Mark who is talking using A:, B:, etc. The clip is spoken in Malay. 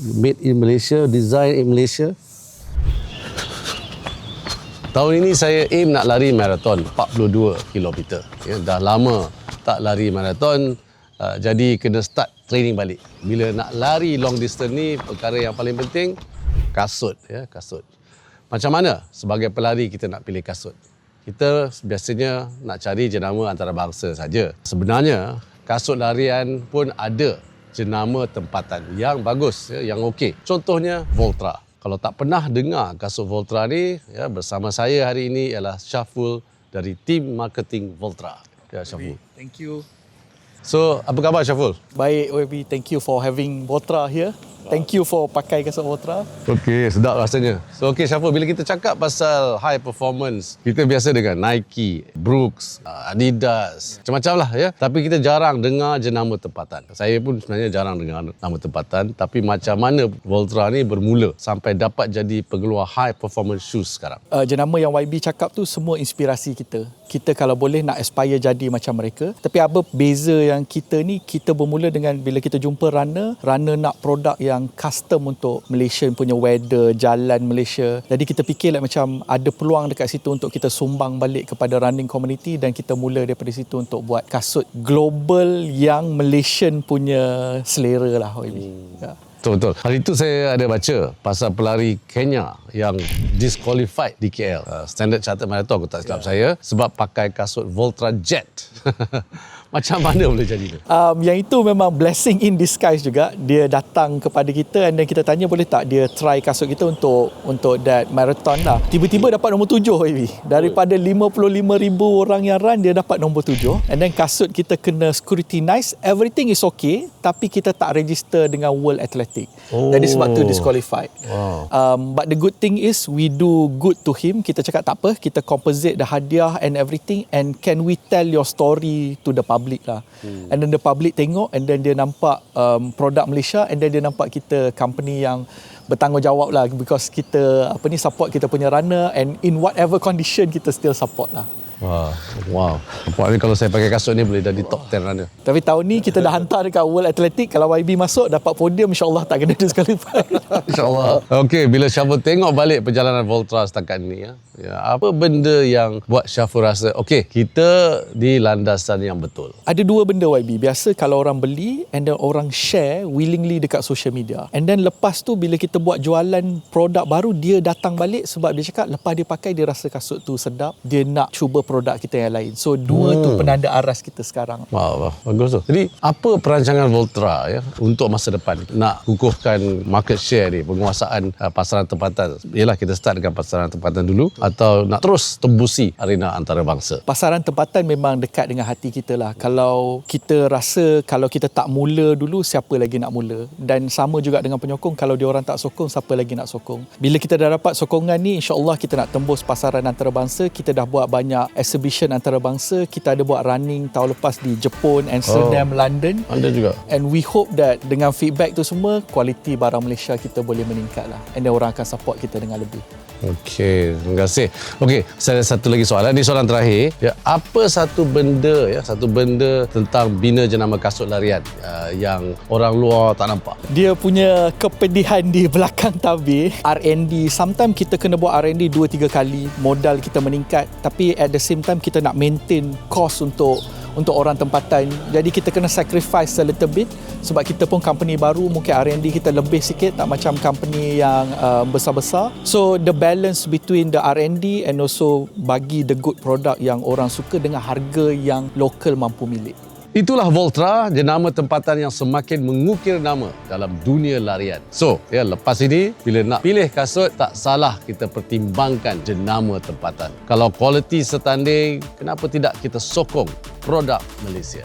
A: made in Malaysia, design in Malaysia. Tahun ini saya aim nak lari maraton 42 km. Ya, dah lama tak lari maraton, jadi kena start training balik. Bila nak lari long distance ni, perkara yang paling penting kasut. Ya, kasut. Macam mana sebagai pelari kita nak pilih kasut? Kita biasanya nak cari jenama antarabangsa saja. Sebenarnya kasut larian pun ada jenama tempatan yang bagus, ya, yang okey. Contohnya Voltra. Kalau tak pernah dengar kasut Voltra ni, ya, bersama saya hari ini ialah Syaful dari tim marketing Voltra. Ya, Syaful.
B: Thank you.
A: So, apa khabar Syaful?
B: Baik, OFB. Thank you for having Voltra here. Thank you for pakai kasut Voltra.
A: Okey, sedap rasanya. So, okey Syaful, bila kita cakap pasal high performance, kita biasa dengan Nike, Brooks, Adidas, macam-macam lah, ya. Tapi kita jarang dengar jenama tempatan. Saya pun sebenarnya jarang dengar nama tempatan. Tapi macam mana Voltra ni bermula sampai dapat jadi pengeluar high performance shoes sekarang?
B: Jenama yang YB cakap tu semua inspirasi kita. Kita kalau boleh nak aspire jadi macam mereka. Tapi apa beza yang kita ni, kita bermula dengan bila kita jumpa runner nak produk yang custom untuk Malaysia punya weather, jalan Malaysia. Jadi kita fikir macam ada peluang dekat situ untuk kita sumbang balik kepada running community dan kita mula daripada situ untuk buat kasut global yang Malaysian punya selera lah. Ya.
A: Betul. Hari itu saya ada baca pasal pelari Kenya yang disqualified di KL. Standard Chartered Marathon, aku tak silap saya, sebab pakai kasut Voltra Jet. Macam mana boleh jadi tu?
B: Yang itu memang blessing in disguise juga. Dia datang kepada kita dan kita tanya boleh tak dia try kasut kita untuk that marathon lah. Tiba-tiba dapat nombor 7, Ivy. Daripada 55,000 orang yang run, dia dapat nombor 7. And then kasut kita kena scrutinize. Everything is okay, tapi kita tak register dengan World Athletic. Jadi sebab tu disqualified.
A: Wow.
B: But the good thing is we do good to him. Kita cakap tak apa, kita composite the hadiah and everything, and can we tell your story to the public lah. And then the public tengok, and then dia nampak produk Malaysia, and then dia nampak kita company yang bertanggungjawab lah, because kita support kita punya runner, and in whatever condition kita still support lah.
A: Wow. Nampaknya kalau saya pakai kasut ni boleh jadi top 10 runner.
B: Tapi tahun ni kita dah hantar dekat World Athletic. Kalau YB masuk dapat podium, insyaAllah tak kena disqualify.
A: InsyaAllah. Okey, bila Syaful tengok balik perjalanan Voltra setakat ni, ya, apa benda yang buat Syaful rasa okey, kita di landasan yang betul?
B: Ada dua benda YB. Biasa kalau orang beli and then orang share willingly dekat social media. And then lepas tu bila kita buat jualan produk baru, dia datang balik sebab dia cakap lepas dia pakai dia rasa kasut tu sedap. Dia nak cuba produk kita yang lain. So dua tu penanda aras kita sekarang.
A: Wow, bagus tu. Jadi apa perancangan Voltra, ya, untuk masa depan? Nak kukuhkan market share ni, penguasaan pasaran tempatan. Yalah, kita start dengan pasaran tempatan dulu, atau nak terus tembusi arena antarabangsa?
B: Pasaran tempatan memang dekat dengan hati kita lah. Kalau kita rasa kalau kita tak mula dulu, siapa lagi nak mula? Dan sama juga dengan penyokong, kalau dia orang tak sokong, siapa lagi nak sokong? Bila kita dah dapat sokongan ni, insyaAllah kita nak tembus pasaran antarabangsa. Kita dah buat banyak exhibition antarabangsa. Kita ada buat running tahun lepas di Jepun, Amsterdam, London.
A: Anda juga.
B: And we hope that dengan feedback tu semua, kualiti barang Malaysia kita boleh meningkat lah. And then orang akan support kita dengan lebih.
A: Okey, terima kasih. Okey, saya ada satu lagi soalan. Ini soalan terakhir. Ya, apa satu benda tentang bina jenama kasut larian yang orang luar tak nampak?
B: Dia punya kepedihan di belakang tabir. R&D, sometimes kita kena buat R&D 2-3 kali, modal kita meningkat, tapi at the same time kita nak maintain cost untuk orang tempatan. Jadi kita kena sacrifice a little bit sebab kita pun company baru, mungkin R&D kita lebih sikit, tak macam company yang besar-besar. So the balance between the R&D and also bagi the good product yang orang suka dengan harga yang lokal mampu milik.
A: Itulah Voltra, jenama tempatan yang semakin mengukir nama dalam dunia larian. So, ya, lepas ini, bila nak pilih kasut, tak salah kita pertimbangkan jenama tempatan. Kalau kualiti setanding, kenapa tidak kita sokong produk Malaysia?